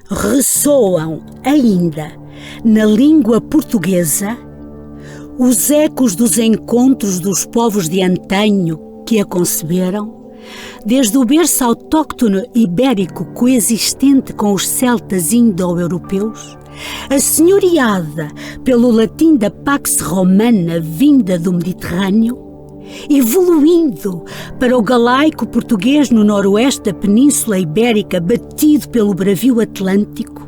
ressoam ainda na língua portuguesa os ecos dos encontros dos povos de antanho que a conceberam, desde o berço autóctono ibérico coexistente com os celtas indo-europeus, assenhoreada pelo latim da Pax Romana vinda do Mediterrâneo, evoluindo para o galaico português no noroeste da Península Ibérica batido pelo bravio atlântico,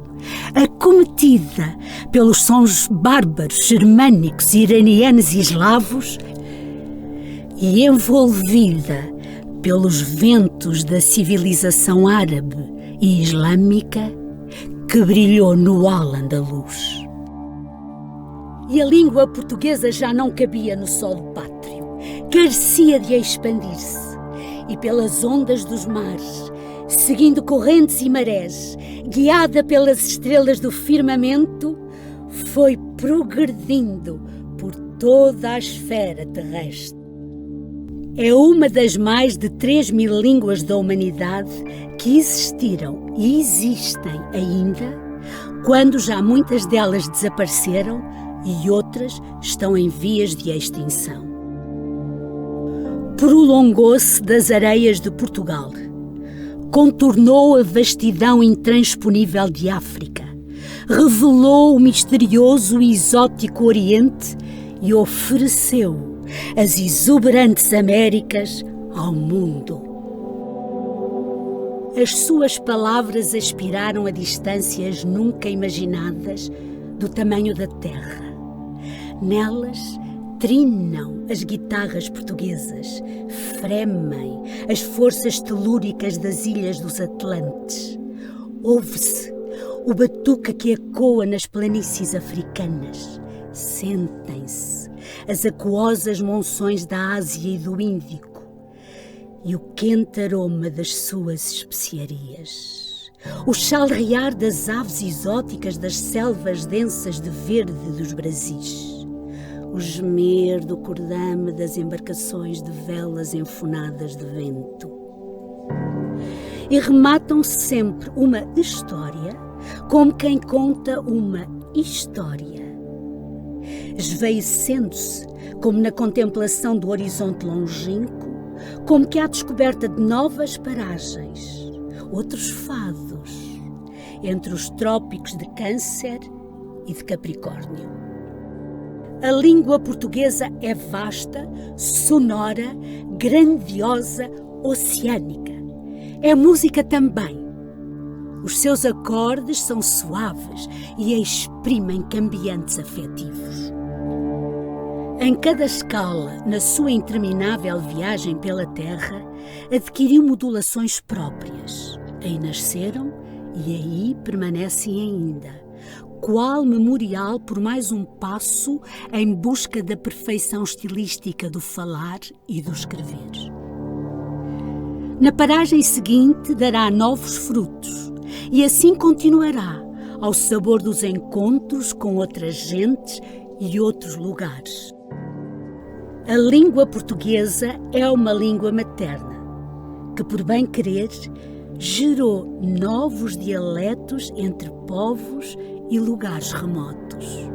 acometida pelos sons bárbaros, germânicos, iranianos e eslavos e envolvida pelos ventos da civilização árabe e islâmica que brilhou no al-Andalus. E a língua portuguesa já não cabia no solo pátrio, carecia de expandir-se, e pelas ondas dos mares, seguindo correntes e marés, guiada pelas estrelas do firmamento, foi progredindo por toda a esfera terrestre. É uma das mais de 3.000 línguas da humanidade que existiram e existem ainda, quando já muitas delas desapareceram e outras estão em vias de extinção. Prolongou-se das areias de Portugal, contornou a vastidão intransponível de África, revelou o misterioso e exótico Oriente e ofereceu as exuberantes Américas ao mundo. As suas palavras aspiraram a distâncias nunca imaginadas do tamanho da terra. Nelas trinam as guitarras portuguesas, fremem as forças telúricas das ilhas dos Atlantes. Ouve-se o batuque que ecoa nas planícies africanas. Sentem-se as aquosas monções da Ásia e do Índico e o quente aroma das suas especiarias. O chalrear das aves exóticas das selvas densas de verde dos Brasis. O gemer do cordame das embarcações de velas enfunadas de vento. E rematam sempre uma história como quem conta uma história, esvaecendo-se como na contemplação do horizonte longínquo, como que há descoberta de novas paragens, outros fados, entre os trópicos de Câncer e de Capricórnio. A língua portuguesa é vasta, sonora, grandiosa, oceânica. É música também. Os seus acordes são suaves e exprimem cambiantes afetivos. Em cada escala, na sua interminável viagem pela Terra, adquiriu modulações próprias. Aí nasceram e aí permanecem ainda, qual memorial por mais um passo em busca da perfeição estilística do falar e do escrever. Na paragem seguinte dará novos frutos e assim continuará ao sabor dos encontros com outras gentes e outros lugares. A língua portuguesa é uma língua materna que, por bem querer, gerou novos dialetos entre povos e lugares remotos.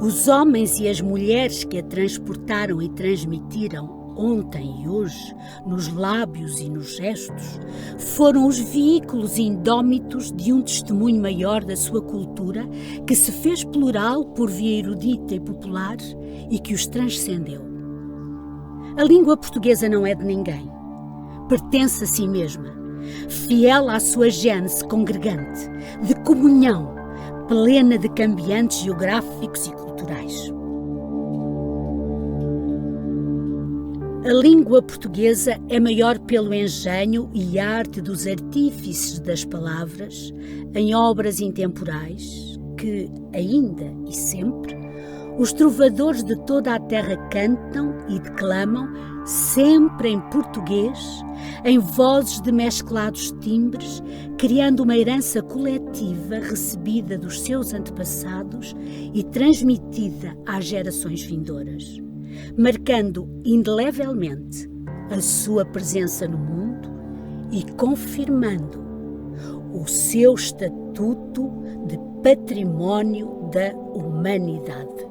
Os homens e as mulheres que a transportaram e transmitiram ontem e hoje, nos lábios e nos gestos, foram os veículos indómitos de um testemunho maior da sua cultura que se fez plural por via erudita e popular e que os transcendeu. A língua portuguesa não é de ninguém. Pertence a si mesma, fiel à sua gênese congregante, de comunhão, plena de cambiantes geográficos e culturais. A língua portuguesa é maior pelo engenho e arte dos artífices das palavras, em obras intemporais, que, ainda e sempre, os trovadores de toda a terra cantam e declamam, sempre em português, em vozes de mesclados timbres, criando uma herança coletiva recebida dos seus antepassados e transmitida às gerações vindouras, marcando indelevelmente a sua presença no mundo e confirmando o seu estatuto de património da humanidade.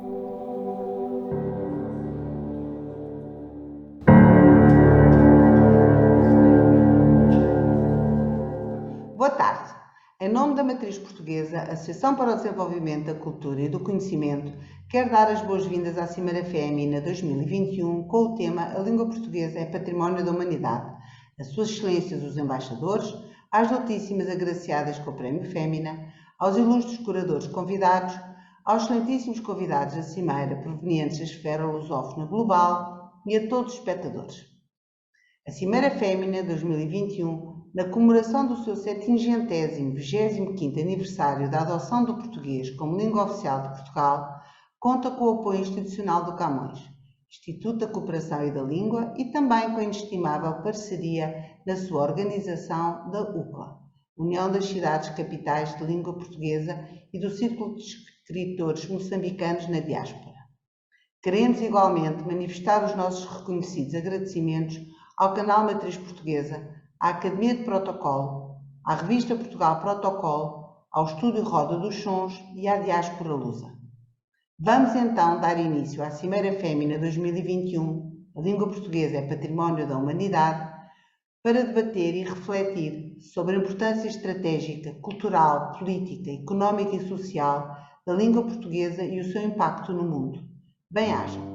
Boa tarde. Em nome da Matriz Portuguesa, a Associação para o Desenvolvimento da Cultura e do Conhecimento quer dar as boas-vindas à Cimeira Fémina 2021 com o tema A Língua Portuguesa é Património da Humanidade. As Suas Excelências os Embaixadores, às notíssimas agraciadas com o Prémio Fémina, aos ilustres curadores convidados, aos excelentíssimos convidados da Cimeira provenientes da esfera lusófona global e a todos os espectadores. A Cimeira Fémina 2021, na comemoração do seu 725º aniversário da adoção do português como língua oficial de Portugal, conta com o apoio institucional do Camões, Instituto da Cooperação e da Língua, e também com a inestimável parceria da sua organização da UCLA, União das Cidades Capitais de Língua Portuguesa, e do Círculo de Escritores Moçambicanos na Diáspora. Queremos igualmente manifestar os nossos reconhecidos agradecimentos ao Canal Matriz Portuguesa, à Academia de Protocolo, à Revista Portugal Protocolo, ao Estúdio Roda dos Sons e à Diáspora Lusa. Vamos então dar início à Cimeira Fémina 2021, A Língua Portuguesa é Património da Humanidade, para debater e refletir sobre a importância estratégica, cultural, política, económica e social da língua portuguesa e o seu impacto no mundo. Bem-ajam!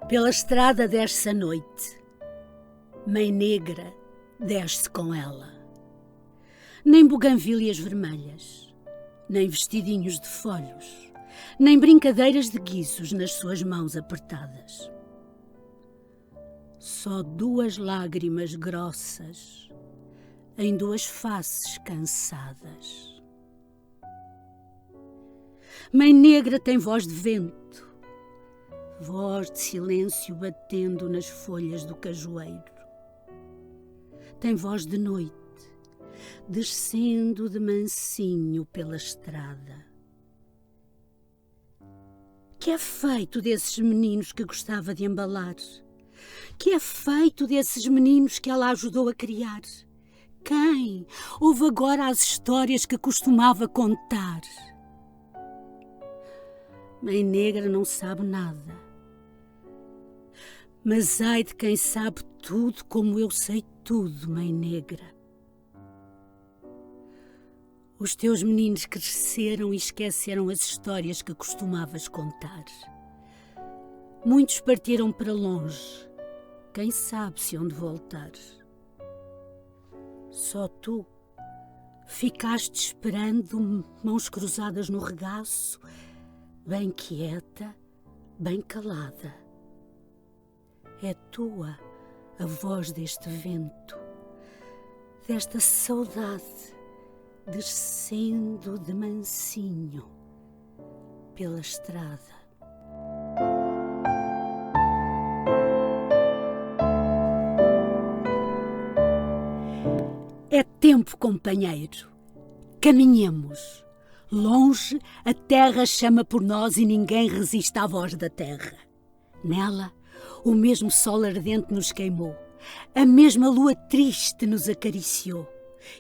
Pela estrada desce a noite, Mãe Negra desce com ela. Nem buganvílias vermelhas, nem vestidinhos de folhos, nem brincadeiras de guizos nas suas mãos apertadas. Só duas lágrimas grossas em duas faces cansadas. Mãe Negra tem voz de vento, voz de silêncio batendo nas folhas do cajueiro. Tem voz de noite, descendo de mansinho pela estrada. Que é feito desses meninos que gostava de embalar? Que é feito desses meninos que ela ajudou a criar? Quem ouve agora as histórias que costumava contar? Mãe Negra não sabe nada. Mas ai de quem sabe tudo como eu sei tudo, Mãe Negra. Os teus meninos cresceram e esqueceram as histórias que costumavas contar. Muitos partiram para longe, quem sabe se hão de voltar. Só tu ficaste esperando, mãos cruzadas no regaço, bem quieta, bem calada. É tua a voz deste vento, desta saudade, descendo de mansinho pela estrada. É tempo, companheiro, caminhemos. Longe a terra chama por nós e ninguém resiste à voz da terra. Nela, o mesmo sol ardente nos queimou, a mesma lua triste nos acariciou.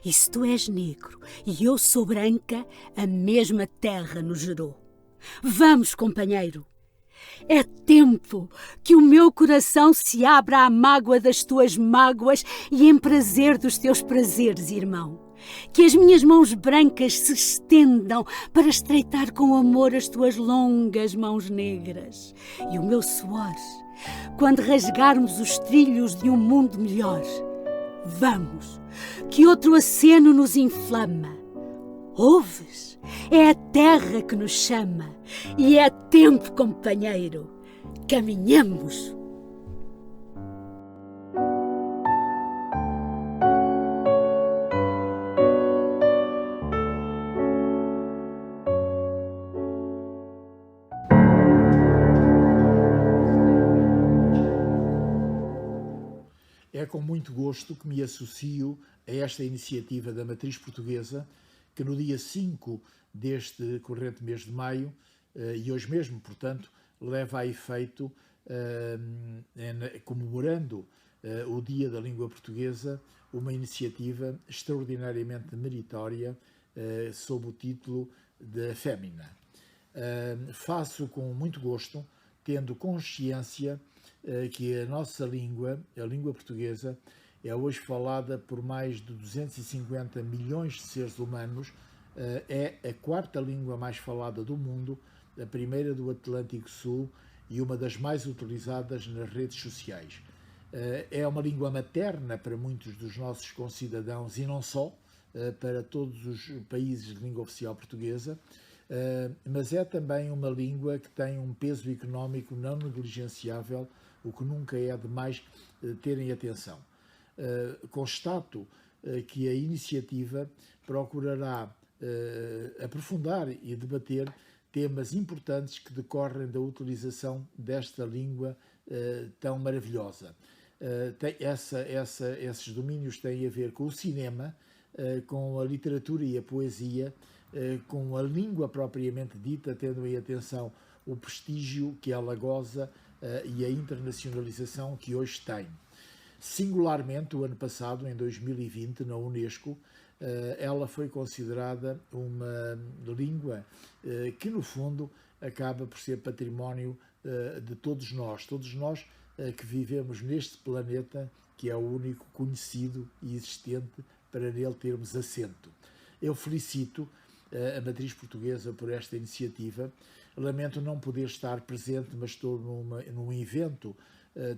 E se tu és negro e eu sou branca, a mesma terra nos gerou. Vamos, companheiro! É tempo que o meu coração se abra à mágoa das tuas mágoas e em prazer dos teus prazeres, irmão. Que as minhas mãos brancas se estendam para estreitar com amor as tuas longas mãos negras. E o meu suor, quando rasgarmos os trilhos de um mundo melhor. Vamos, que outro aceno nos inflama. Ouves? É a terra que nos chama e é tempo, companheiro. Caminhemos. É com muito gosto que me associo a esta iniciativa da Matriz Portuguesa, que no dia 5 deste corrente mês de maio, e hoje mesmo, portanto, leva a efeito, comemorando o Dia da Língua Portuguesa, uma iniciativa extraordinariamente meritória sob o título de Fémina. Faço com muito gosto, tendo consciência que a nossa língua, a língua portuguesa, é hoje falada por mais de 250 milhões de seres humanos, é a quarta língua mais falada do mundo, a primeira do Atlântico Sul e uma das mais utilizadas nas redes sociais. É uma língua materna para muitos dos nossos concidadãos e não só, para todos os países de língua oficial portuguesa, mas é também uma língua que tem um peso económico não negligenciável, o que nunca é demais terem atenção. Constato que a iniciativa procurará aprofundar e debater temas importantes que decorrem da utilização desta língua tão maravilhosa. Esses domínios têm a ver com o cinema, com a literatura e a poesia, com a língua propriamente dita, tendo em atenção o prestígio que ela goza e a internacionalização que hoje tem. Singularmente, o ano passado, em 2020, na Unesco, ela foi considerada uma língua que, no fundo, acaba por ser património de todos nós que vivemos neste planeta, que é o único conhecido e existente para nele termos assento. Eu felicito a Matriz Portuguesa por esta iniciativa. Lamento não poder estar presente, mas estou num evento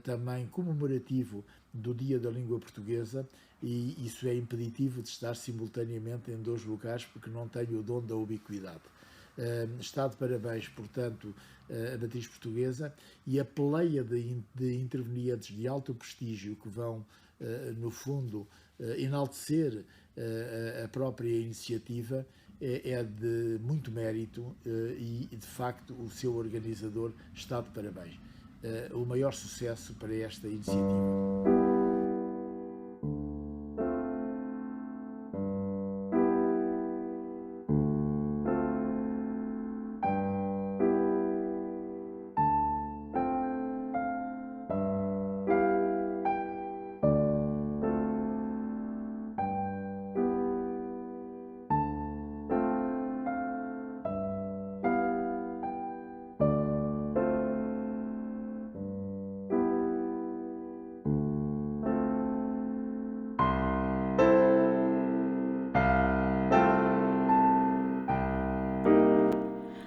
também comemorativo do Dia da Língua Portuguesa e isso é impeditivo de estar simultaneamente em dois lugares porque não tenho o dom da ubiquidade. Está de parabéns, portanto, a Matriz Portuguesa e a peleia de intervenientes de alto prestígio que vão, no fundo, enaltecer a própria iniciativa é de muito mérito e, de facto, o seu organizador está de parabéns. O maior sucesso para esta iniciativa.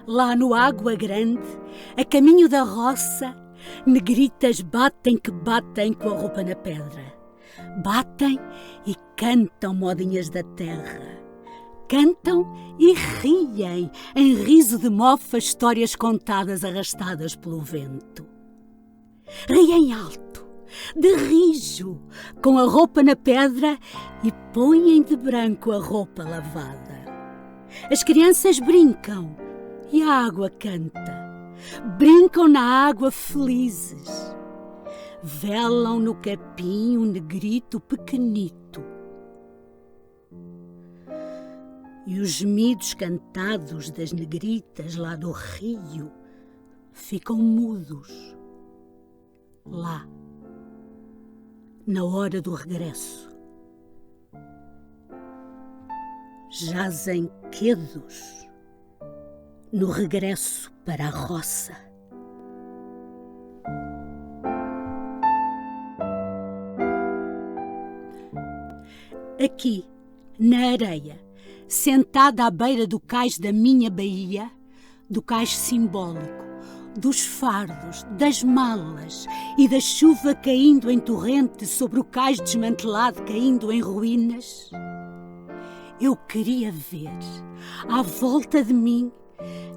Lá no Água Grande, a caminho da roça, negritas batem que batem com a roupa na pedra. Batem e cantam modinhas da terra. Cantam e riem em riso de mofa histórias contadas arrastadas pelo vento. Riem alto, de rijo, com a roupa na pedra e põem de branco a roupa lavada. As crianças brincam e a água canta. Brincam na água felizes. Velam no capim um negrito pequenito. E os gemidos cantados das negritas lá do rio ficam mudos. Lá, na hora do regresso. Jazem quedos no regresso para a roça. Aqui, na areia, sentada à beira do cais da minha baía, do cais simbólico, dos fardos, das malas e da chuva caindo em torrente sobre o cais desmantelado caindo em ruínas, eu queria ver, à volta de mim,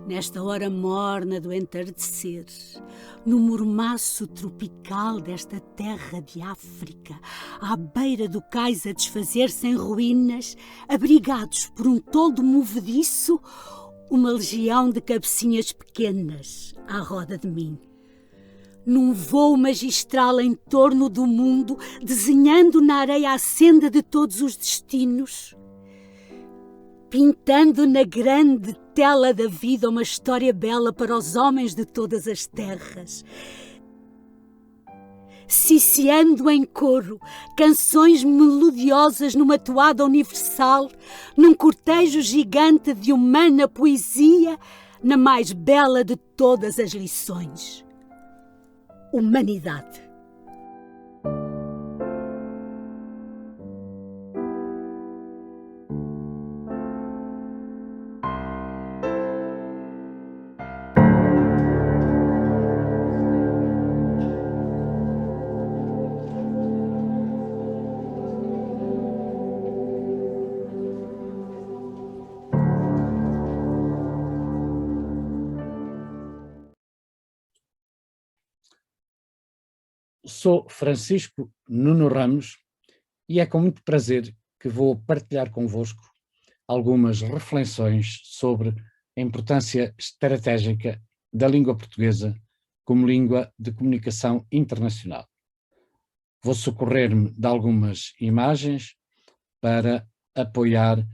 nesta hora morna do entardecer, no mormaço tropical desta terra de África, à beira do cais a desfazer-se em ruínas, abrigados por um toldo movediço, uma legião de cabecinhas pequenas à roda de mim. Num voo magistral em torno do mundo, desenhando na areia a senda de todos os destinos, pintando na grande tela da vida uma história bela para os homens de todas as terras, ciciando em coro canções melodiosas numa toada universal, num cortejo gigante de humana poesia, na mais bela de todas as lições: humanidade. Sou Francisco Nuno Ramos e é com muito prazer que vou partilhar convosco algumas reflexões sobre a importância estratégica da língua portuguesa como língua de comunicação internacional. Vou socorrer-me de algumas imagens para apoiar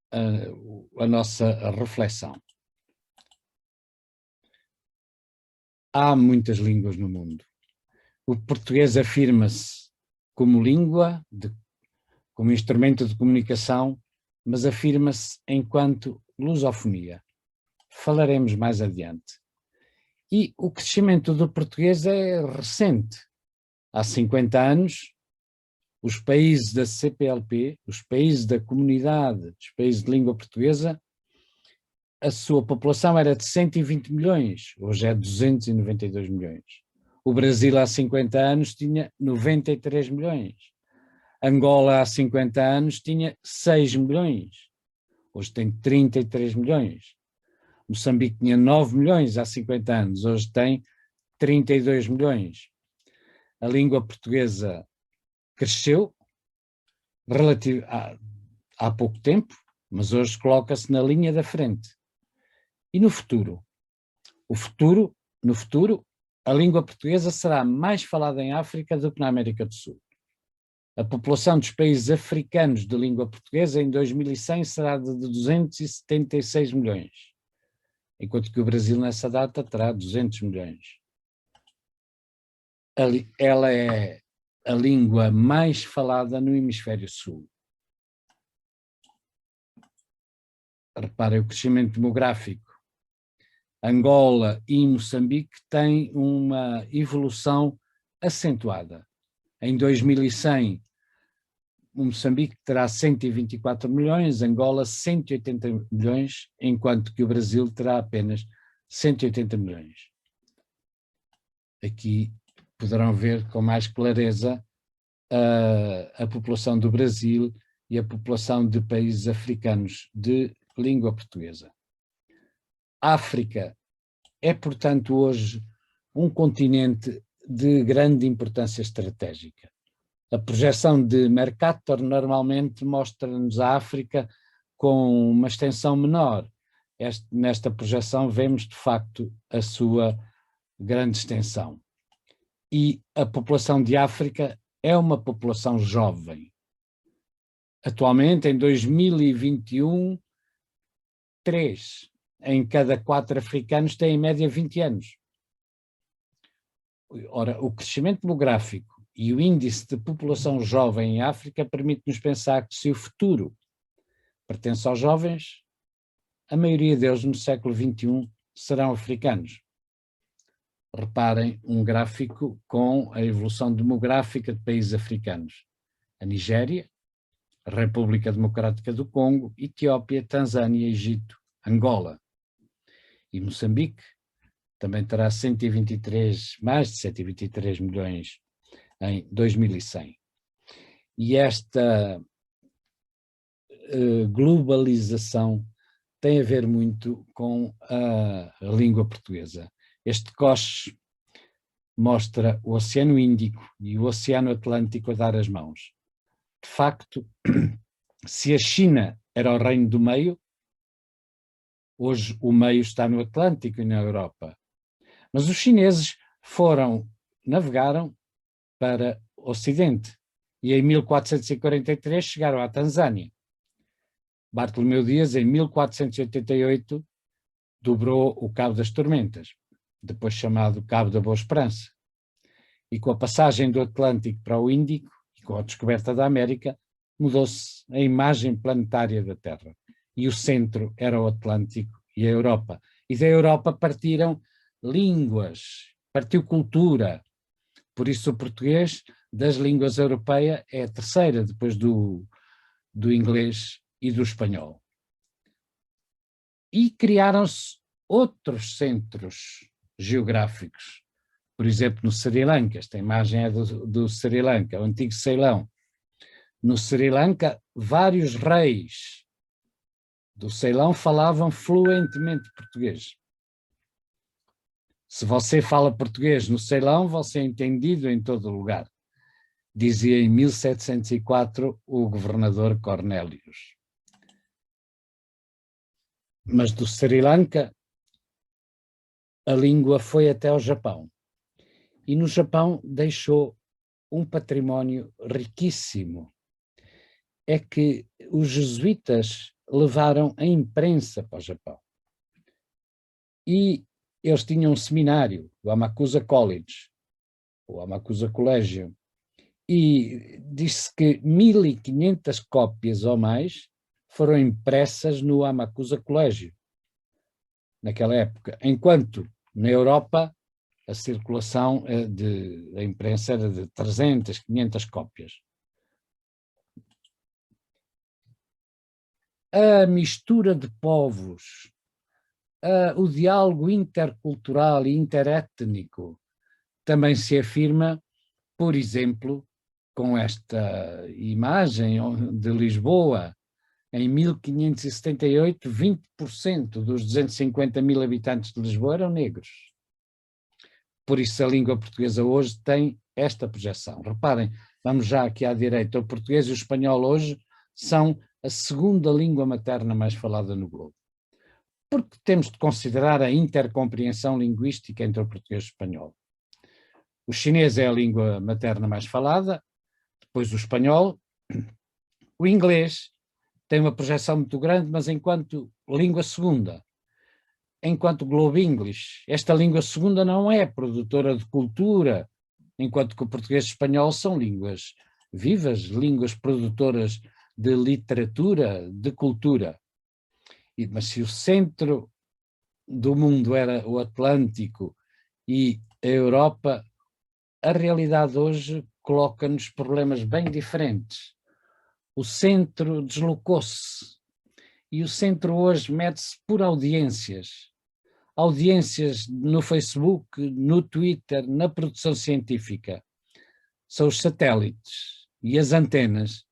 a nossa reflexão. Há muitas línguas no mundo. O português afirma-se como língua, como instrumento de comunicação, mas afirma-se enquanto lusofonia. Falaremos mais adiante. E o crescimento do português é recente. Há 50 anos, os países da CPLP, os países da comunidade, os países de língua portuguesa, a sua população era de 120 milhões, hoje é 292 milhões. O Brasil há 50 anos tinha 93 milhões. Angola há 50 anos tinha 6 milhões, hoje tem 33 milhões. Moçambique tinha 9 milhões há 50 anos, hoje tem 32 milhões. A língua portuguesa cresceu há pouco tempo, mas hoje coloca-se na linha da frente. E no futuro? No futuro, a língua portuguesa será mais falada em África do que na América do Sul. A população dos países africanos de língua portuguesa em 2100 será de 276 milhões, enquanto que o Brasil nessa data terá 200 milhões. Ela é a língua mais falada no hemisfério sul. Reparem o crescimento demográfico. Angola e Moçambique têm uma evolução acentuada. Em 2100, Moçambique terá 124 milhões, Angola 180 milhões, enquanto que o Brasil terá apenas 180 milhões. Aqui poderão ver com mais clareza a população do Brasil e a população de países africanos de língua portuguesa. A África é, portanto, hoje um continente de grande importância estratégica. A projeção de Mercator normalmente mostra-nos a África com uma extensão menor. Nesta projeção vemos, de facto, a sua grande extensão. E a população de África é uma população jovem. Atualmente, em 2021, 3 em cada 4 africanos têm em média 20 anos. Ora, o crescimento demográfico e o índice de população jovem em África permite-nos pensar que se o futuro pertence aos jovens, a maioria deles no século XXI serão africanos. Reparem um gráfico com a evolução demográfica de países africanos. A Nigéria, República Democrática do Congo, Etiópia, Tanzânia, Egito, Angola. E Moçambique também terá mais de 123 milhões em 2100. E esta globalização tem a ver muito com a língua portuguesa. Este coche mostra o Oceano Índico e o Oceano Atlântico a dar as mãos. De facto, se a China era o reino do meio, hoje o meio está no Atlântico e na Europa. Mas os chineses navegaram para o Ocidente e em 1443 chegaram à Tanzânia. Bartolomeu Dias, em 1488, dobrou o Cabo das Tormentas, depois chamado Cabo da Boa Esperança. E com a passagem do Atlântico para o Índico e com a descoberta da América, mudou-se a imagem planetária da Terra. E o centro era o Atlântico e a Europa. E da Europa partiram línguas, partiu cultura. Por isso o português, das línguas europeias, é a terceira, depois do inglês e do espanhol. E criaram-se outros centros geográficos. Por exemplo, no Sri Lanka, esta imagem é do Sri Lanka, o antigo Ceilão. No Sri Lanka, vários reis do Ceilão falavam fluentemente português. Se você fala português no Ceilão, você é entendido em todo lugar, dizia em 1704 o governador Cornélios. Mas do Sri Lanka, a língua foi até ao Japão. E no Japão deixou um património riquíssimo. É que os jesuítas levaram a imprensa para o Japão. E eles tinham um seminário, o Amakusa College, o Amakusa Colégio, e disse que 1500 cópias ou mais foram impressas no Amakusa Colégio, naquela época, enquanto na Europa a circulação da imprensa era de 300, 500 cópias. A mistura de povos, o diálogo intercultural e interétnico também se afirma, por exemplo, com esta imagem de Lisboa. Em 1578, 20% dos 250 mil habitantes de Lisboa eram negros. Por isso a língua portuguesa hoje tem esta projeção. Reparem, vamos já aqui à direita, o português e o espanhol hoje são a segunda língua materna mais falada no globo. Porque temos de considerar a intercompreensão linguística entre o português e o espanhol. O chinês é a língua materna mais falada, depois o espanhol. O inglês tem uma projeção muito grande, mas enquanto língua segunda, enquanto Globe English, esta língua segunda não é produtora de cultura, enquanto que o português e o espanhol são línguas vivas, línguas produtoras de literatura, de cultura. Mas se o centro do mundo era o Atlântico e a Europa, a realidade hoje coloca-nos problemas bem diferentes. O centro deslocou-se e o centro hoje mede-se por audiências. Audiências no Facebook, no Twitter, na produção científica. São os satélites e as antenas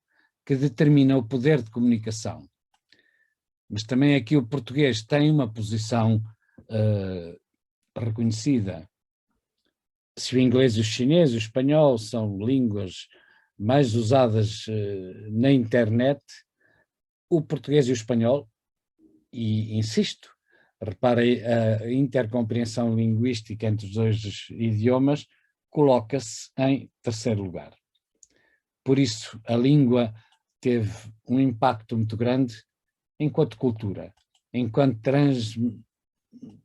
que determinam o poder de comunicação. Mas também aqui o português tem uma posição reconhecida. Se o inglês e o chinês e o espanhol são línguas mais usadas na internet, o português e o espanhol, e insisto, reparem, a intercompreensão linguística entre os dois idiomas coloca-se em terceiro lugar. Por isso, a língua teve um impacto muito grande enquanto cultura, enquanto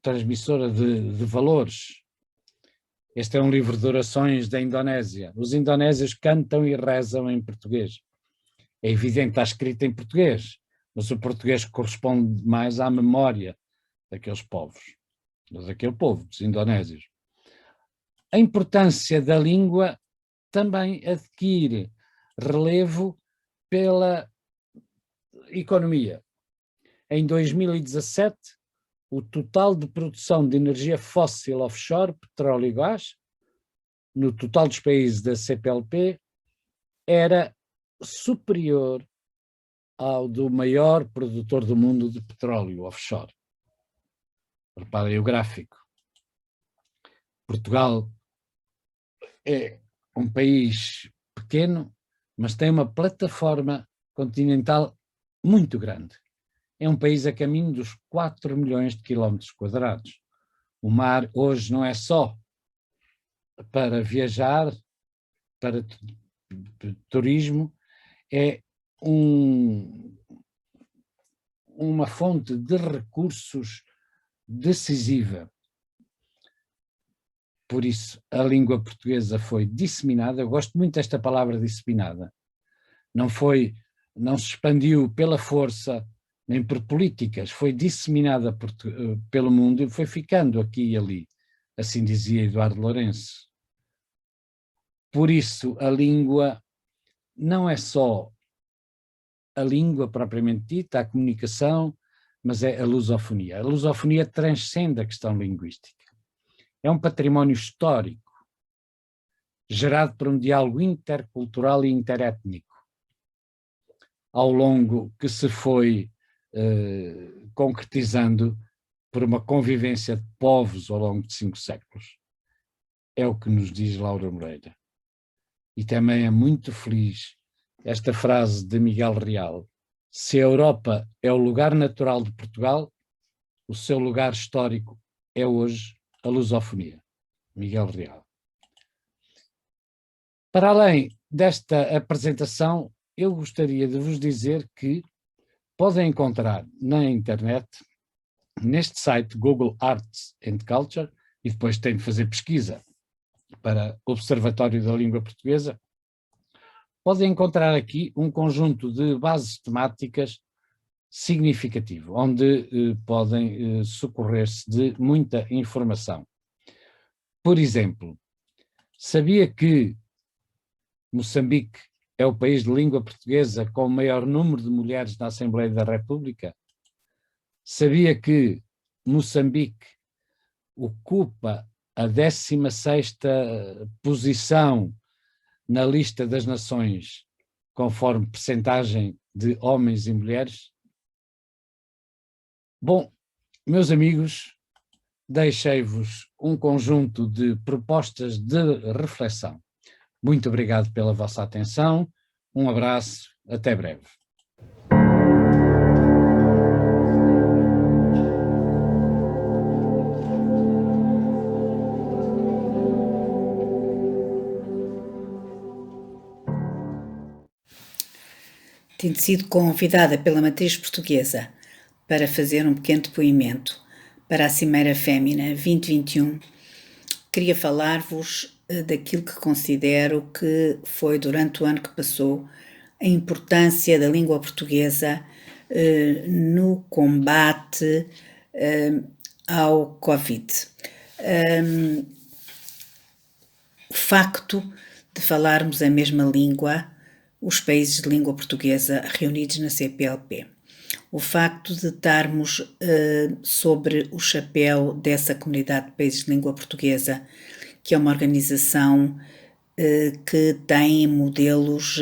transmissora de valores. Este é um livro de orações da Indonésia. Os indonésios cantam e rezam em português. É evidente, está escrito em português, mas o português corresponde mais à memória daqueles povos, daquele povo, dos indonésios. A importância da língua também adquire relevo pela economia. Em 2017, o total de produção de energia fóssil offshore, petróleo e gás, no total dos países da CPLP, era superior ao do maior produtor do mundo de petróleo offshore. Reparem o gráfico. Portugal é um país pequeno, mas tem uma plataforma continental muito grande. É um país a caminho dos 4 milhões de quilómetros quadrados. O mar hoje não é só para viajar, para turismo, é uma fonte de recursos decisiva. Por isso, a língua portuguesa foi disseminada. Eu gosto muito desta palavra disseminada. Não se expandiu pela força, nem por políticas, foi disseminada pelo mundo e foi ficando aqui e ali, assim dizia Eduardo Lourenço. Por isso, a língua não é só a língua propriamente dita, a comunicação, mas é a lusofonia. A lusofonia transcende a questão linguística. É um património histórico, gerado por um diálogo intercultural e interétnico, ao longo que se foi concretizando por uma convivência de povos ao longo de 5 séculos. É o que nos diz Laura Moreira. E também é muito feliz esta frase de Miguel Real: se a Europa é o lugar natural de Portugal, o seu lugar histórico é hoje a lusofonia. Miguel Real. Para além desta apresentação, eu gostaria de vos dizer que podem encontrar na internet, neste site Google Arts and Culture, e depois tem de fazer pesquisa para Observatório da Língua Portuguesa, podem encontrar aqui um conjunto de bases temáticas significativo, onde podem socorrer-se de muita informação. Por exemplo, sabia que Moçambique é o país de língua portuguesa com o maior número de mulheres na Assembleia da República? Sabia que Moçambique ocupa a 16ª posição na lista das nações, conforme percentagem de homens e mulheres? Bom, meus amigos, deixei-vos um conjunto de propostas de reflexão. Muito obrigado pela vossa atenção, um abraço, até breve. Tendo sido convidada pela matriz portuguesa para fazer um pequeno depoimento para a Cimeira Fémina 2021, queria falar-vos daquilo que considero que foi, durante o ano que passou, a importância da língua portuguesa no combate ao Covid. O facto de falarmos a mesma língua, os países de língua portuguesa reunidos na CPLP. O facto de estarmos sobre o chapéu dessa comunidade de países de língua portuguesa, que é uma organização que tem modelos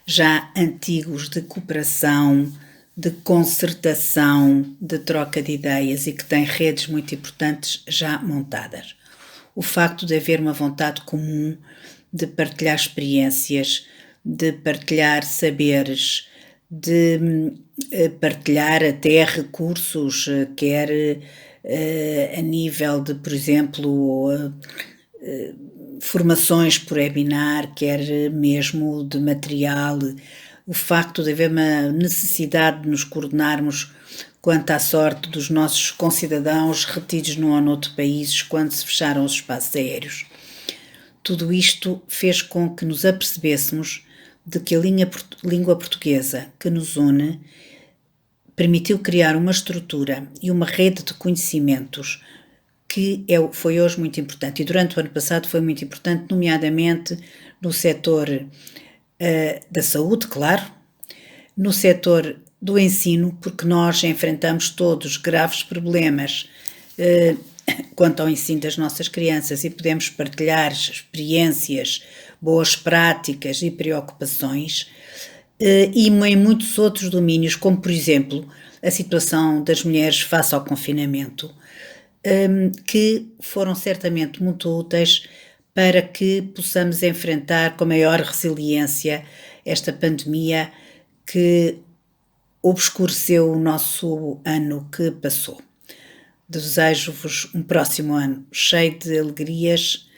já antigos de cooperação, de concertação, de troca de ideias e que tem redes muito importantes já montadas. O facto de haver uma vontade comum de partilhar experiências, de partilhar saberes, de partilhar até recursos, quer a nível de, por exemplo, formações por webinar, quer mesmo de material. O facto de haver uma necessidade de nos coordenarmos quanto à sorte dos nossos concidadãos retidos num ou noutro país quando se fecharam os espaços aéreos. Tudo isto fez com que nos apercebêssemos de que a língua portuguesa que nos une permitiu criar uma estrutura e uma rede de conhecimentos que foi hoje muito importante, e durante o ano passado foi muito importante, nomeadamente no setor da saúde, claro, no setor do ensino, porque nós enfrentamos todos graves problemas quanto ao ensino das nossas crianças e podemos partilhar experiências, boas práticas e preocupações, e em muitos outros domínios, como por exemplo a situação das mulheres face ao confinamento, que foram certamente muito úteis para que possamos enfrentar com maior resiliência esta pandemia que obscureceu o nosso ano que passou. Desejo-vos um próximo ano cheio de alegrias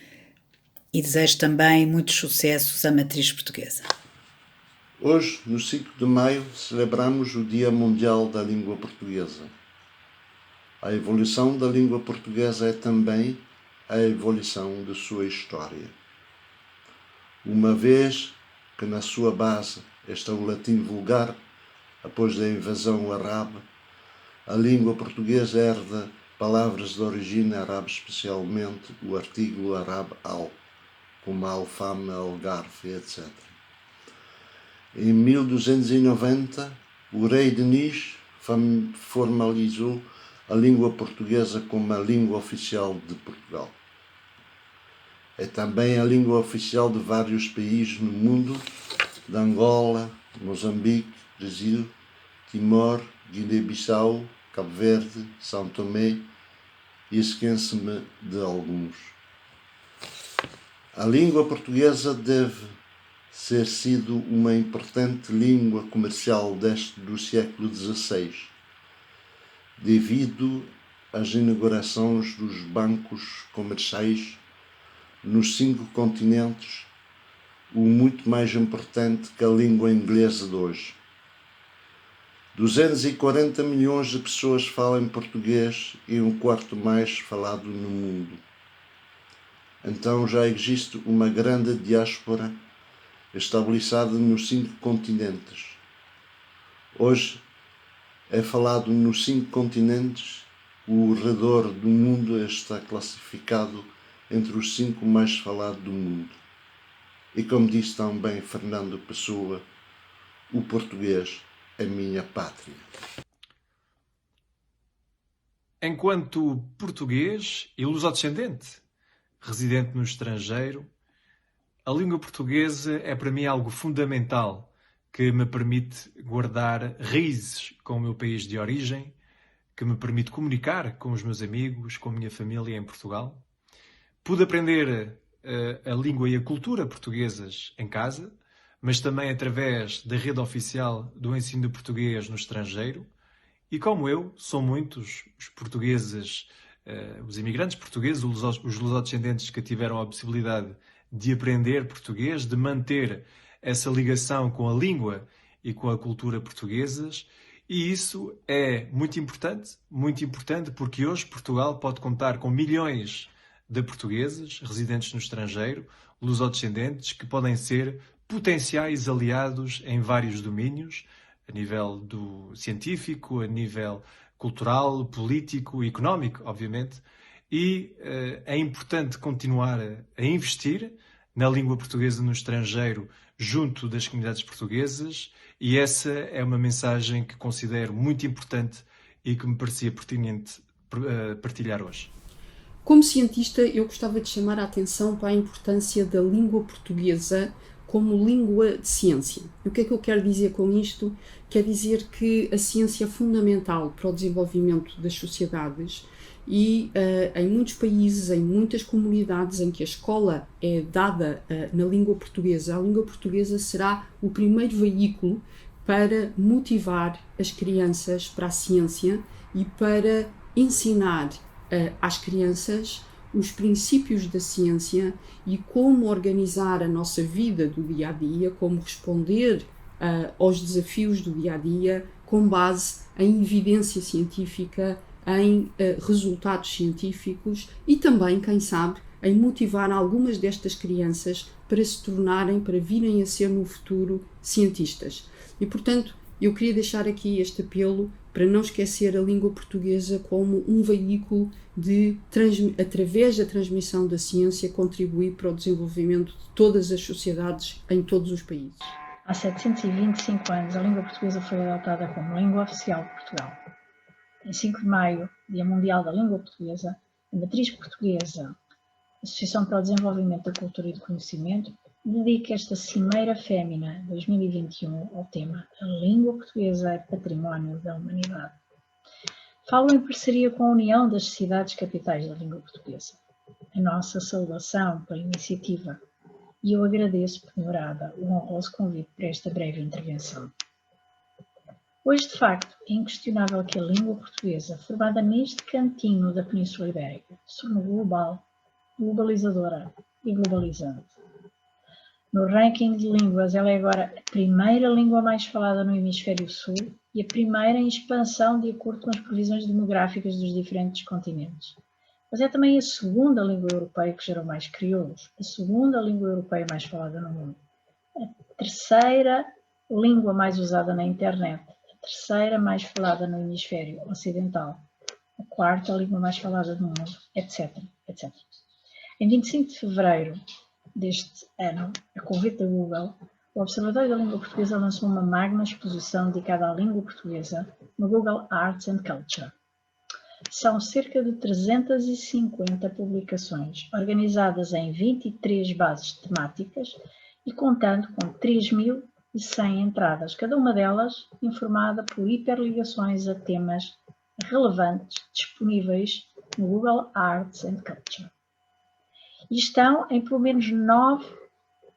e desejo também muitos sucessos à matriz portuguesa. Hoje, no 5 de maio, celebramos o Dia Mundial da Língua Portuguesa. A evolução da língua portuguesa é também a evolução de sua história. Uma vez que na sua base está o latim vulgar, após a invasão árabe, a língua portuguesa herda palavras de origem árabe, especialmente o artigo árabe al, como alfama, algarve, etc. Em 1290, o rei Denis formalizou a língua portuguesa como a língua oficial de Portugal. É também a língua oficial de vários países no mundo, de Angola, Moçambique, Brasil, Timor, Guiné-Bissau, Cabo Verde, São Tomé, e esqueço-me de alguns. A língua portuguesa deve ter sido uma importante língua comercial do século XVI, devido às inaugurações dos bancos comerciais nos 5 continentes, o muito mais importante que a língua inglesa de hoje. 240 milhões de pessoas falam português e um quarto mais falado no mundo. Então já existe uma grande diáspora estabelecida nos 5 continentes. Hoje é falado nos 5 continentes, o redor do mundo está classificado entre os 5 mais falados do mundo. E como disse também Fernando Pessoa, o português é minha pátria. Enquanto português e lusodescendente, residente no estrangeiro, a língua portuguesa é para mim algo fundamental que me permite guardar raízes com o meu país de origem, que me permite comunicar com os meus amigos, com a minha família em Portugal. Pude aprender a língua e a cultura portuguesas em casa, mas também através da rede oficial do ensino de português no estrangeiro. E como eu, são muitos os portugueses, os imigrantes portugueses, os lusodescendentes que tiveram a possibilidade de aprender português, de manter essa ligação com a língua e com a cultura portuguesas. E isso é muito importante porque hoje Portugal pode contar com milhões de portugueses residentes no estrangeiro, lusodescendentes, que podem ser potenciais aliados em vários domínios, a nível do científico, a nível cultural, político e económico, obviamente, e é importante continuar a investir na língua portuguesa no estrangeiro junto das comunidades portuguesas, e essa é uma mensagem que considero muito importante e que me parecia pertinente partilhar hoje. Como cientista, eu gostava de chamar a atenção para a importância da língua portuguesa como língua de ciência. E o que é que eu quero dizer com isto? Quer dizer que a ciência é fundamental para o desenvolvimento das sociedades e em muitos países, em muitas comunidades em que a escola é dada na língua portuguesa, a língua portuguesa será o primeiro veículo para motivar as crianças para a ciência e para ensinar às crianças os princípios da ciência e como organizar a nossa vida do dia-a-dia, como responder aos desafios do dia-a-dia com base em evidência científica, em resultados científicos e também, quem sabe, em motivar algumas destas crianças para se tornarem, para virem a ser no futuro cientistas. E, portanto, eu queria deixar aqui este apelo para não esquecer a língua portuguesa como um veículo de, através da transmissão da ciência, contribuir para o desenvolvimento de todas as sociedades em todos os países. Há 725 anos, a língua portuguesa foi adotada como língua oficial de Portugal. Em 5 de maio, Dia Mundial da Língua Portuguesa, a Matriz Portuguesa, Associação para o Desenvolvimento da Cultura e do Conhecimento, dedica esta Cimeira Fémina 2021 ao tema A Língua Portuguesa é Património da Humanidade. Falo em parceria com a União das Cidades Capitais da Língua Portuguesa. A nossa saudação pela iniciativa e eu agradeço por demorada o honroso convite para esta breve intervenção. Hoje, de facto, é inquestionável que a língua portuguesa, formada neste cantinho da Península Ibérica, se tornou global, globalizadora e globalizante. No ranking de línguas, ela é agora a primeira língua mais falada no Hemisfério Sul e a primeira em expansão de acordo com as previsões demográficas dos diferentes continentes. Mas é também a segunda língua europeia que gerou mais crioulos, a segunda língua europeia mais falada no mundo, a terceira língua mais usada na internet, a terceira mais falada no Hemisfério Ocidental, a quarta língua mais falada do mundo, etc, etc. Em 25 de fevereiro deste ano, a convite da Google, o Observatório da Língua Portuguesa lançou uma magna exposição dedicada à língua portuguesa no Google Arts and Culture. São cerca de 350 publicações, organizadas em 23 bases temáticas e contando com 3.100 entradas, cada uma delas informada por hiperligações a temas relevantes disponíveis no Google Arts and Culture. E estão em pelo menos 9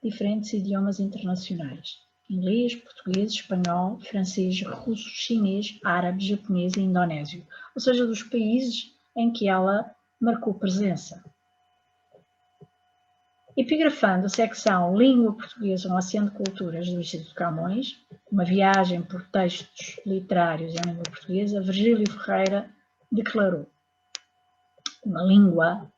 diferentes idiomas internacionais: inglês, português, espanhol, francês, russo, chinês, árabe, japonês e indonésio, ou seja, dos países em que ela marcou presença. Epigrafando a secção Língua Portuguesa, um Oceano de Culturas do Instituto Camões, uma viagem por textos literários em língua portuguesa, Virgílio Ferreira declarou: uma língua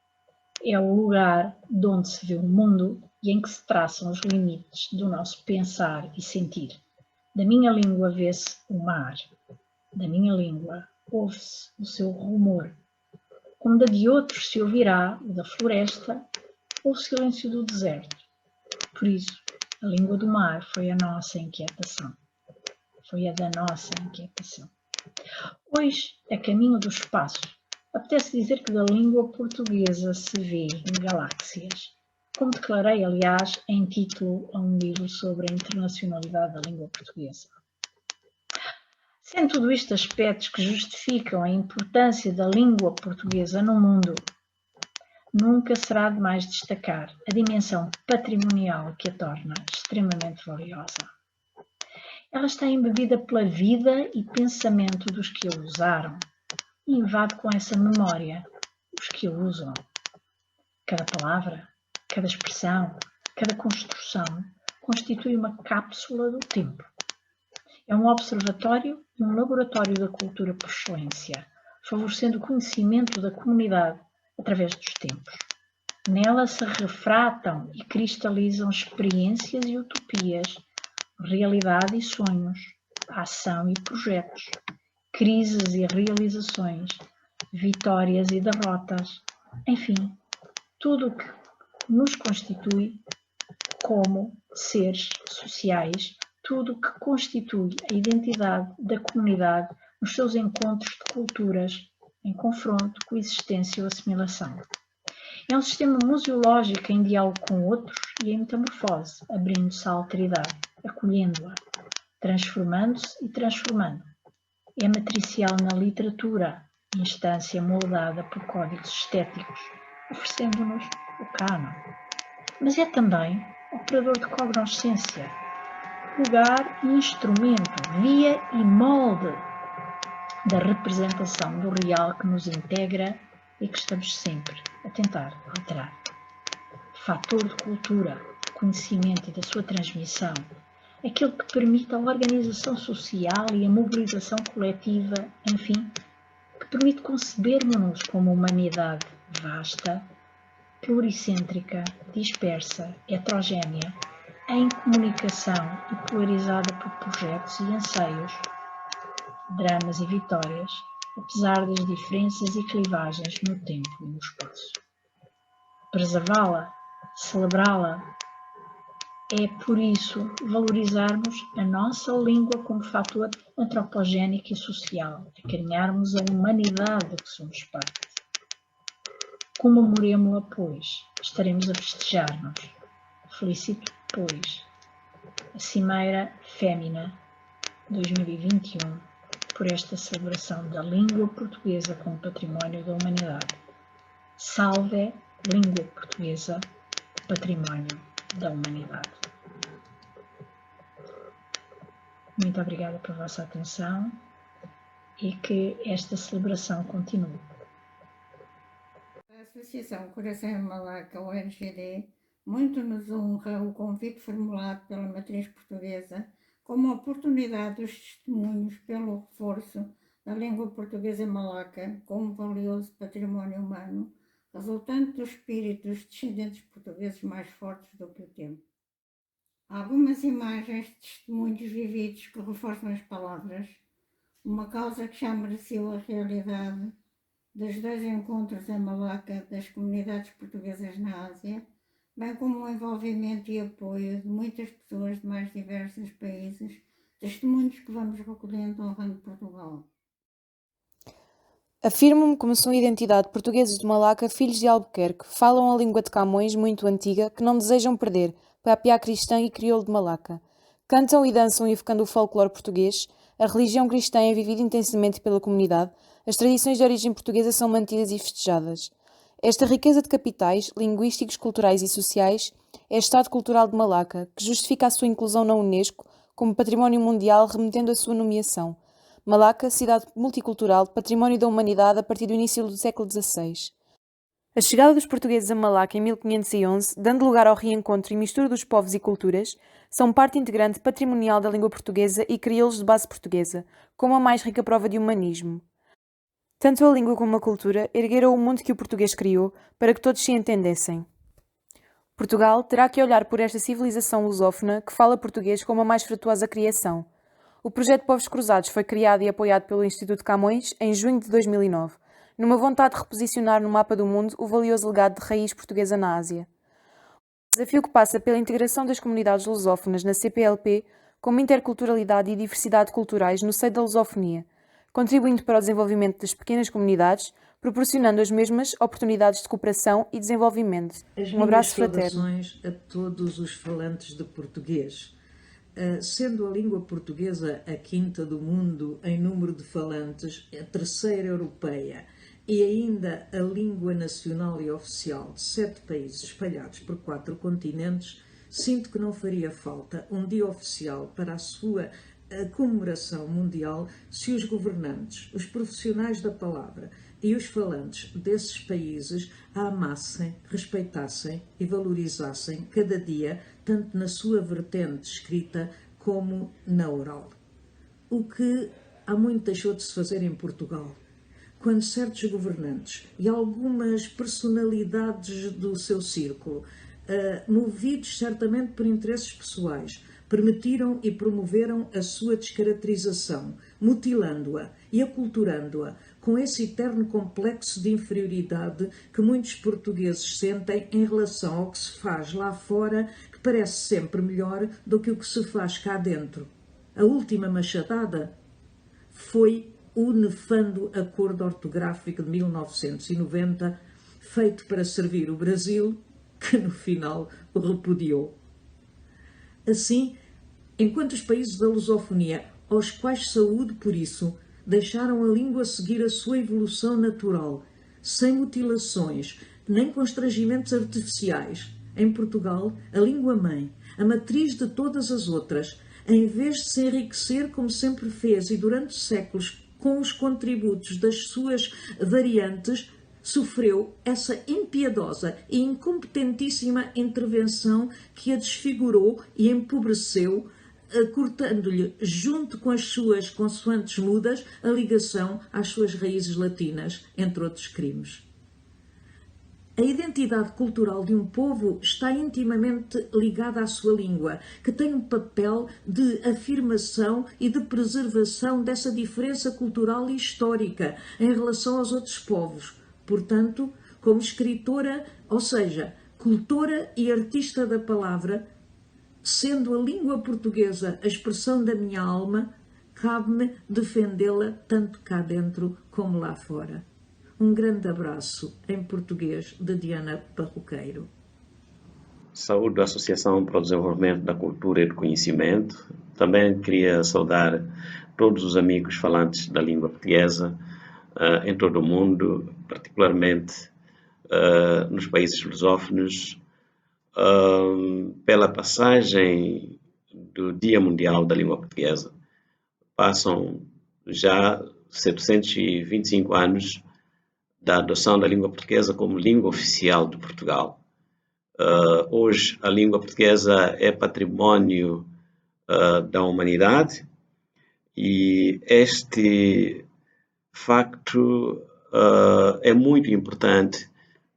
é o lugar de onde se vê o mundo e em que se traçam os limites do nosso pensar e sentir. Da minha língua vê-se o mar, da minha língua ouve-se o seu rumor, como da de outros se ouvirá o da floresta ou o silêncio do deserto. Por isso, a língua do mar foi a nossa inquietação. Foi a da nossa inquietação. Hoje, a caminho do espaço, apetece dizer que da língua portuguesa se vê galáxias, como declarei, aliás, em título a um livro sobre a internacionalidade da língua portuguesa. Sendo tudo isto aspectos que justificam a importância da língua portuguesa no mundo, nunca será demais destacar a dimensão patrimonial que a torna extremamente valiosa. Ela está embebida pela vida e pensamento dos que a usaram e invade com essa memória os que a usam. Cada palavra, cada expressão, cada construção constitui uma cápsula do tempo. É um observatório e um laboratório da cultura por excelência, favorecendo o conhecimento da comunidade através dos tempos. Nela se refratam e cristalizam experiências e utopias, realidade e sonhos, ação e projetos, crises e realizações, vitórias e derrotas, enfim, tudo o que nos constitui como seres sociais, tudo o que constitui a identidade da comunidade nos seus encontros de culturas em confronto, coexistência ou assimilação. É um sistema museológico em diálogo com outros e em metamorfose, abrindo-se à alteridade, acolhendo-a, transformando-se e transformando. É matricial na literatura, instância moldada por códigos estéticos, oferecendo-nos o cânon. Mas é também operador de cognoscência, lugar e instrumento, via e molde da representação do real que nos integra e que estamos sempre a tentar alterar. Fator de cultura, conhecimento e da sua transmissão, aquele que permite a organização social e a mobilização coletiva, enfim, que permite concebermos-nos como humanidade vasta, pluricêntrica, dispersa, heterogénea, em comunicação e polarizada por projetos e anseios, dramas e vitórias, apesar das diferenças e clivagens no tempo e no espaço. Preservá-la, celebrá-la, É, por isso, valorizarmos a nossa língua como fator antropogénico e social, acarinharmos a humanidade de que somos parte. Comemoremo-la, pois, estaremos a festejar-nos. Felicito, pois, a Cimeira Fémina 2021 por esta celebração da língua portuguesa como património da humanidade. Salve língua portuguesa, património da humanidade. Muito obrigada pela vossa atenção e que esta celebração continue. A Associação Coração em Malaca, ONGD, muito nos honra o convite formulado pela matriz portuguesa como oportunidade dos testemunhos pelo reforço da língua portuguesa em Malaca como valioso património humano, resultante do espírito dos descendentes portugueses mais fortes do que o tempo. Há algumas imagens de testemunhos vividos que reforçam as palavras, uma causa que já mereceu a realidade dos 2 encontros em Malaca das comunidades portuguesas na Ásia, bem como o envolvimento e apoio de muitas pessoas de mais diversos países, testemunhos que vamos recolhendo honrando Portugal. Afirmo-me como sua identidade portugueses de Malaca, filhos de Albuquerque, falam a língua de Camões, muito antiga, que não desejam perder, papiá cristã e crioulo de Malaca. Cantam e dançam evocando o folclore português, a religião cristã é vivida intensamente pela comunidade, as tradições de origem portuguesa são mantidas e festejadas. Esta riqueza de capitais, linguísticos, culturais e sociais é o Estado Cultural de Malaca, que justifica a sua inclusão na Unesco como património mundial, remetendo a sua nomeação. Malaca, cidade multicultural, património da humanidade a partir do início do século XVI. A chegada dos portugueses a Malaca em 1511, dando lugar ao reencontro e mistura dos povos e culturas, são parte integrante patrimonial da língua portuguesa e crioulos de base portuguesa, como a mais rica prova de humanismo. Tanto a língua como a cultura ergueram o mundo que o português criou para que todos se entendessem. Portugal terá que olhar por esta civilização lusófona que fala português como a mais frutuosa criação. O projeto Povos Cruzados foi criado e apoiado pelo Instituto Camões em junho de 2009, numa vontade de reposicionar no mapa do mundo o valioso legado de raiz portuguesa na Ásia. O desafio que passa pela integração das comunidades lusófonas na CPLP como interculturalidade e diversidade culturais no seio da lusofonia, contribuindo para o desenvolvimento das pequenas comunidades, proporcionando as mesmas oportunidades de cooperação e desenvolvimento. Um abraço fraterno. A todos os falantes de português. Sendo a língua portuguesa a quinta do mundo em número de falantes, a terceira europeia e ainda a língua nacional e oficial de 7 países espalhados por 4 continentes, sinto que não faria falta um dia oficial para a sua comemoração mundial se os governantes, os profissionais da palavra e os falantes desses países a amassem, respeitassem e valorizassem cada dia, tanto na sua vertente escrita como na oral. O que há muito deixou de se fazer em Portugal, quando certos governantes e algumas personalidades do seu círculo, movidos certamente por interesses pessoais, permitiram e promoveram a sua descaracterização, mutilando-a e aculturando-a, com esse eterno complexo de inferioridade que muitos portugueses sentem em relação ao que se faz lá fora, que parece sempre melhor do que o que se faz cá dentro. A última machadada foi o nefando acordo ortográfico de 1990, feito para servir o Brasil, que no final o repudiou. Assim, enquanto os países da lusofonia, aos quais saúde por isso, deixaram a língua seguir a sua evolução natural, sem mutilações, nem constrangimentos artificiais, em Portugal, a língua-mãe, a matriz de todas as outras, em vez de se enriquecer como sempre fez e durante séculos com os contributos das suas variantes, sofreu essa impiedosa e incompetentíssima intervenção que a desfigurou e empobreceu, cortando-lhe, junto com as suas consoantes mudas, a ligação às suas raízes latinas, entre outros crimes. A identidade cultural de um povo está intimamente ligada à sua língua, que tem um papel de afirmação e de preservação dessa diferença cultural e histórica em relação aos outros povos. Portanto, como escritora, ou seja, cultora e artista da palavra, Sendo a língua portuguesa a expressão da minha alma, cabe-me defendê-la tanto cá dentro como lá fora. Um grande abraço em português de Diana Barroqueiro. Saúde da Associação para o Desenvolvimento da Cultura e do Conhecimento. Também queria saudar todos os amigos falantes da língua portuguesa em todo o mundo, particularmente nos países lusófonos, pela passagem do Dia Mundial da Língua Portuguesa. Passam já 725 anos da adoção da língua portuguesa como língua oficial de Portugal. Hoje a língua portuguesa é património da humanidade e este facto é muito importante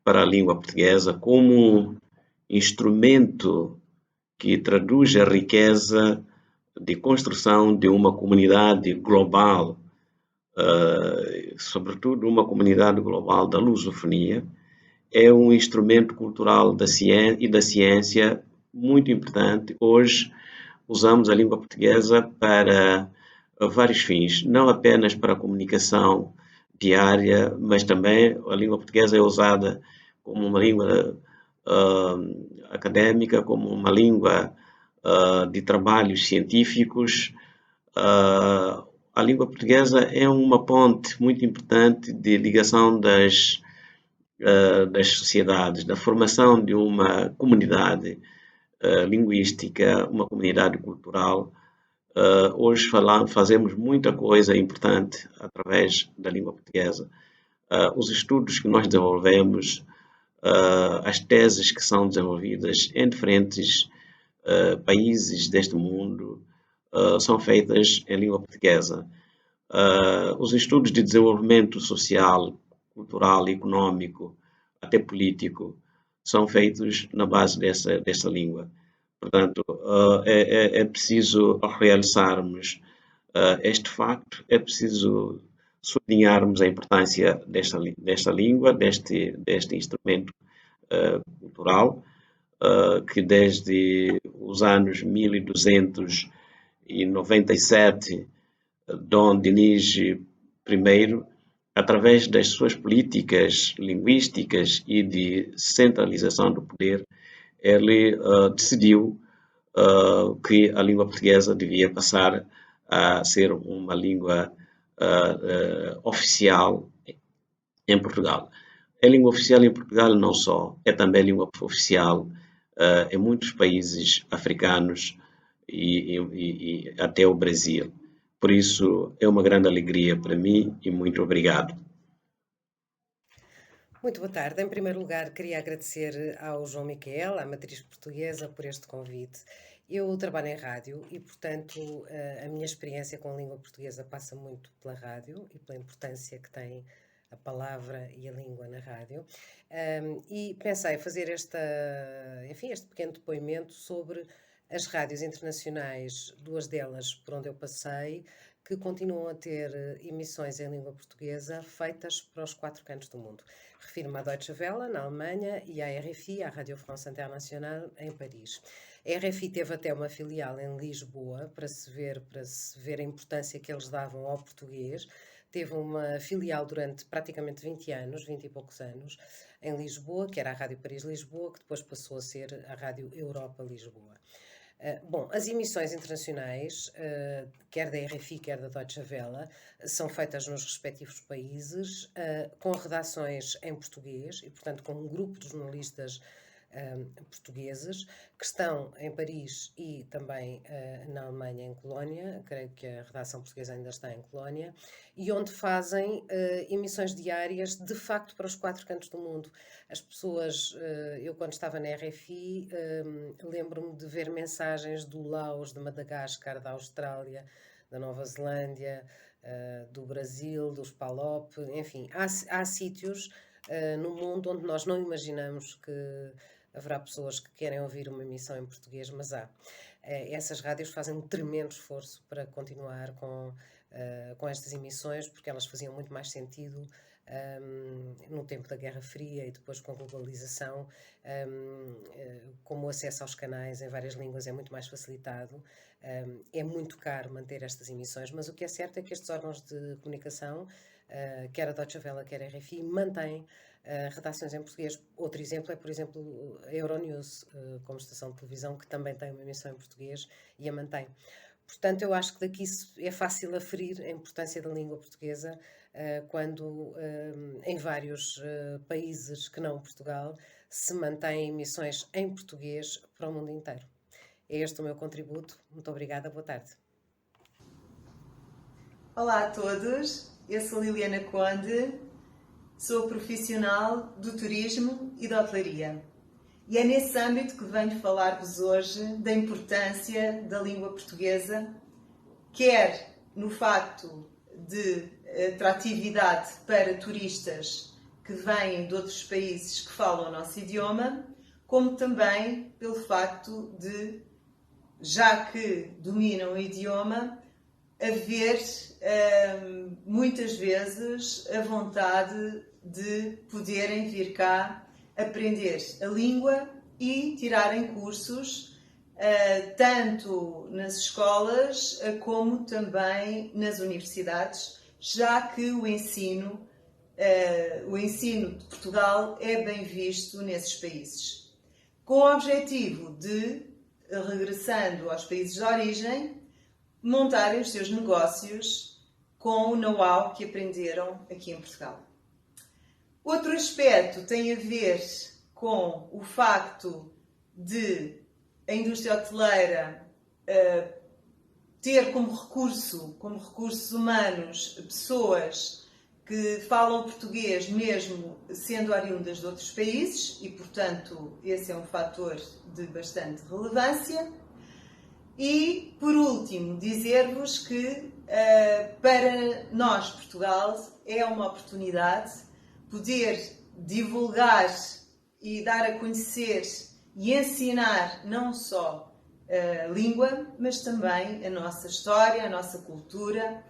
para a língua portuguesa como instrumento que traduz a riqueza de construção de uma comunidade global, sobretudo uma comunidade global da lusofonia. É um instrumento cultural da ciência muito importante. Hoje usamos a língua portuguesa para vários fins, não apenas para a comunicação diária, mas também a língua portuguesa é usada como uma língua académica, como uma língua de trabalhos científicos. A língua portuguesa é uma ponte muito importante de ligação das sociedades, da formação de uma comunidade linguística, uma comunidade cultural. Hoje fazemos muita coisa importante através da língua portuguesa. Os estudos que nós desenvolvemos, as teses que são desenvolvidas em diferentes países deste mundo são feitas em língua portuguesa. Os estudos de desenvolvimento social, cultural, econômico, até político, são feitos na base dessa língua. Portanto, é preciso realçarmos este facto, é preciso sublinharmos a importância desta língua, deste instrumento cultural, que desde os anos 1297, Dom Dinis I, através das suas políticas linguísticas e de centralização do poder, ele decidiu que a língua portuguesa devia passar a ser uma língua oficial em Portugal. É língua oficial em Portugal não só, é também língua oficial em muitos países africanos e até o Brasil. Por isso, é uma grande alegria para mim e muito obrigado. Muito boa tarde. Em primeiro lugar, queria agradecer ao João Miquel, à Matriz Portuguesa, por este convite. Eu trabalho em rádio e, portanto, a minha experiência com a língua portuguesa passa muito pela rádio e pela importância que tem a palavra e a língua na rádio. E pensei fazer este pequeno depoimento sobre as rádios internacionais, duas delas por onde eu passei, que continuam a ter emissões em língua portuguesa feitas para os 4 cantos do mundo. Refiro-me à Deutsche Welle, na Alemanha, e à RFI, à Radio France Internationale, em Paris. A RFI teve até uma filial em Lisboa, para se ver a importância que eles davam ao português. Teve uma filial durante praticamente 20 anos, 20 e poucos anos, em Lisboa, que era a Rádio Paris-Lisboa, que depois passou a ser a Rádio Europa-Lisboa. As emissões internacionais, quer da RFI, quer da Deutsche Welle, são feitas nos respectivos países, com redações em português e, portanto, com um grupo de jornalistas portugueses que estão em Paris e também na Alemanha, em Colónia. Creio que a redação portuguesa ainda está em Colónia, e onde fazem emissões diárias de facto para os 4 cantos do mundo. As pessoas, eu quando estava na RFI, lembro-me de ver mensagens do Laos, de Madagascar, da Austrália, da Nova Zelândia, do Brasil, dos PALOP, enfim, há sítios no mundo onde nós não imaginamos que haverá pessoas que querem ouvir uma emissão em português, mas há. Essas rádios fazem um tremendo esforço para continuar com estas emissões, porque elas faziam muito mais sentido no tempo da Guerra Fria e depois com a globalização, como o acesso aos canais em várias línguas é muito mais facilitado, é muito caro manter estas emissões, mas o que é certo é que estes órgãos de comunicação, quer a Deutsche Welle, quer a RFI, mantêm redações em português. Outro exemplo é, por exemplo, a Euronews, como estação de televisão, que também tem uma emissão em português e a mantém. Portanto, eu acho que daqui é fácil aferir a importância da língua portuguesa quando em vários países que não Portugal se mantêm emissões em português para o mundo inteiro. É este o meu contributo. Muito obrigada. Boa tarde. Olá a todos. Eu sou Liliana Conde, sou profissional do turismo e da hotelaria. E é nesse âmbito que venho falar-vos hoje da importância da língua portuguesa, quer no facto de atratividade para turistas que vêm de outros países que falam o nosso idioma, como também pelo facto de, já que dominam o idioma, haver muitas vezes a vontade de poderem vir cá aprender a língua e tirarem cursos tanto nas escolas como também nas universidades, já que o ensino de Portugal é bem visto nesses países, com o objetivo de, regressando aos países de origem, montarem os seus negócios com o know-how que aprenderam aqui em Portugal. Outro aspecto tem a ver com o facto de a indústria hoteleira ter como recursos humanos pessoas que falam português mesmo sendo oriundas de outros países e, portanto, esse é um fator de bastante relevância. E, por último, dizer-vos que para nós, Portugal, é uma oportunidade poder divulgar e dar a conhecer e ensinar não só a língua, mas também a nossa história, a nossa cultura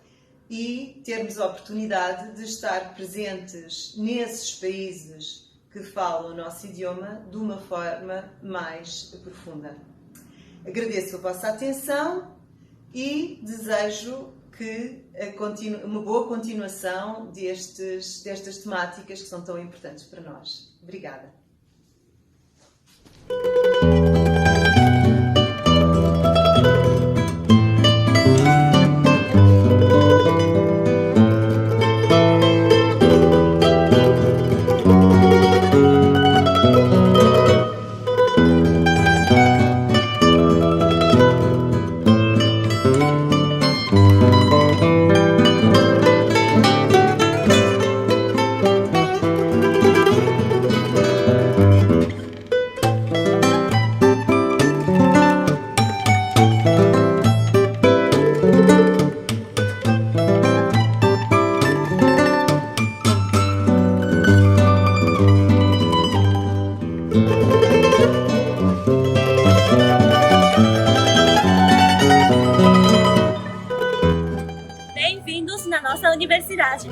e termos a oportunidade de estar presentes nesses países que falam o nosso idioma de uma forma mais profunda. Agradeço a vossa atenção e desejo que uma boa continuação destas temáticas que são tão importantes para nós. Obrigada. Bem-vindos na nossa universidade.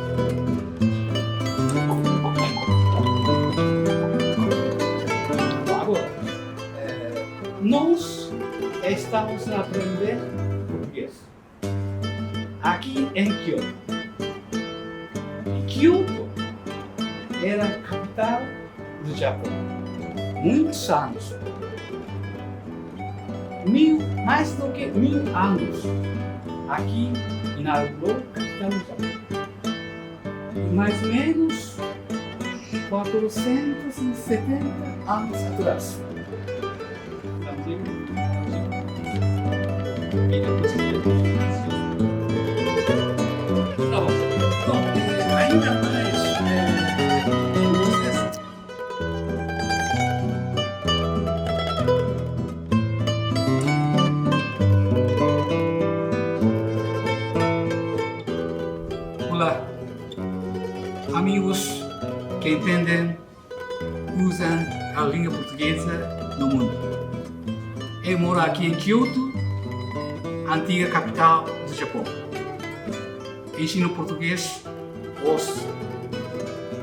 Agora, nós estamos a aprender português aqui em Kyoto. E Kyoto era a capital do Japão. Muitos anos. Mais do que 1000 anos. Aqui inaugurou a capital do Japão. E mais ou menos 470 anos atrás. Ainda mais, olá, amigos que entendem, usam a língua portuguesa no mundo. Eu moro aqui em Kyoto, antiga capital do Japão. Ensino português aos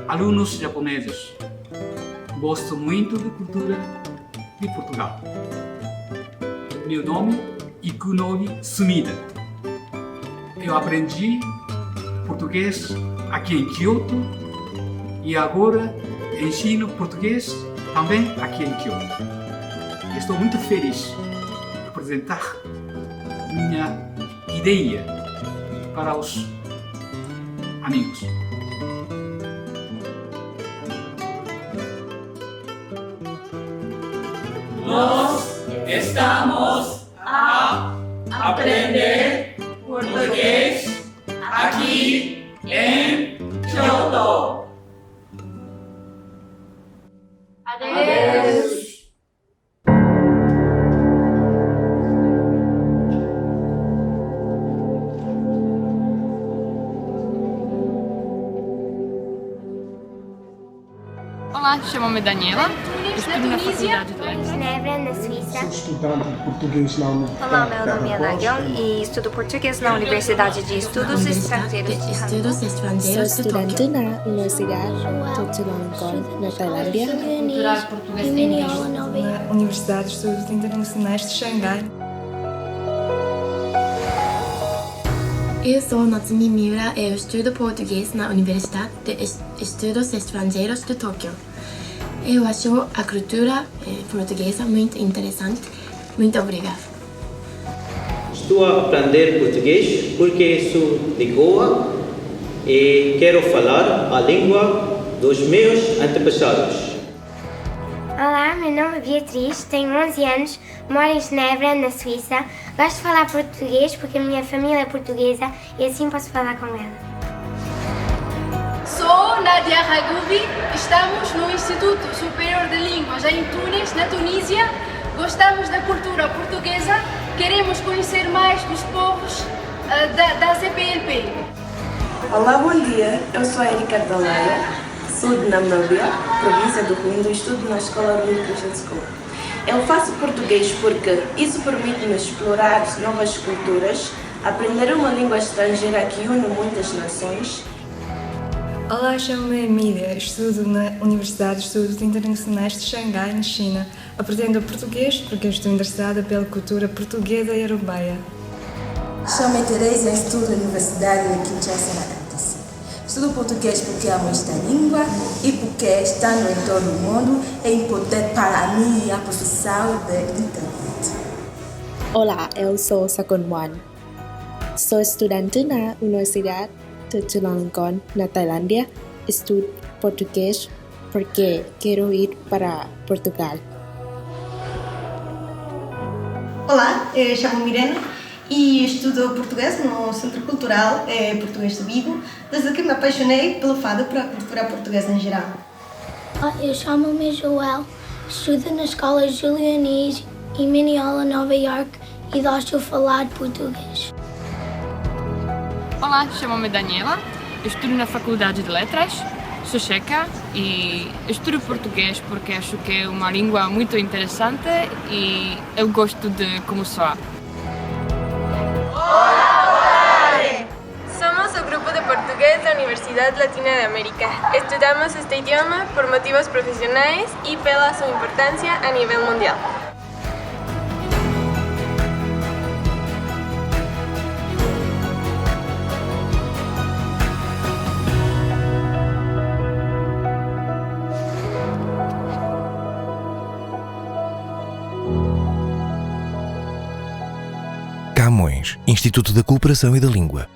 alunos japoneses. Gosto muito da cultura de Portugal. Meu nome é Ikunobi Sumida. Eu aprendi português aqui em Kyoto e agora ensino português também aqui em Kyoto. Estou muito feliz de apresentar minha ideia para os amigos. Nós estamos a aprender português aqui em Kyoto. Adeus. Olá, chamo-me Daniela, estudo na Faculdade de Letras. Ginebra, na Suíça. Sou estudante de português na Universidade. Olá, meu nome é Nagel e estudo português na Universidade de Estudos Estrangeiros de Hanoi. Sou estudante na Universidade Chulalongkorn, na Tailândia. Cultural português em Lisboa. Na Universidade de Estudos Internacionais de Xangai. Eu sou Natsumi Miura e eu estudo português na Universidade de Estudos Estrangeiros de Tóquio. Eu acho a cultura portuguesa muito interessante. Muito obrigada. Estou a aprender português porque sou de Goa e quero falar a língua dos meus antepassados. Olá, meu nome é Beatriz, tenho 11 anos, moro em Ginebra, na Suíça. Gosto de falar português porque a minha família é portuguesa e assim posso falar com ela. Sou Nadia Ragoubi, estamos no Instituto Superior de Línguas em Tunis, na Tunísia. Gostamos da cultura portuguesa, queremos conhecer mais dos povos da CPLP. Olá, bom dia, eu sou a Erika Daleia. Sou de Namibia, província do Ruindo, e estudo na Escola Ruindo Christian School. Eu faço português porque isso permite-me explorar novas culturas, aprender uma língua estrangeira que une muitas nações. Olá, chamo-me Emília, estudo na Universidade de Estudos Internacionais de Xangai, na China. Aprendo português porque estou interessada pela cultura portuguesa e europeia. Chamo-me Teresa e estudo na Universidade de Kinshasa, na RDC. Estudo português porque amo esta língua e porque, estando em todo o mundo, é importante para mim a profissão de internet. Olá, eu sou Sakonwan. Sou estudante na Universidade de Chulalongkorn, na Tailândia. Estudo português porque quero ir para Portugal. Olá, eu chamo-me Mirena e estudo português no Centro Cultural Português de Vigo, desde que me apaixonei pelo fado e pela cultura portuguesa em geral. Eu chamo-me Joel, estudo na Escola Julianese em Mineola, Nova York e gosto de falar português. Olá, chamo-me Daniela, estudo na Faculdade de Letras, sou checa e estudo português porque acho que é uma língua muito interessante e eu gosto de como soa. Somos o grupo de portugués da Universidade Latina de América. Estudamos este idioma por motivos profissionais e pela sua importância a nível mundial. Camões, Instituto da Cooperação e da Língua.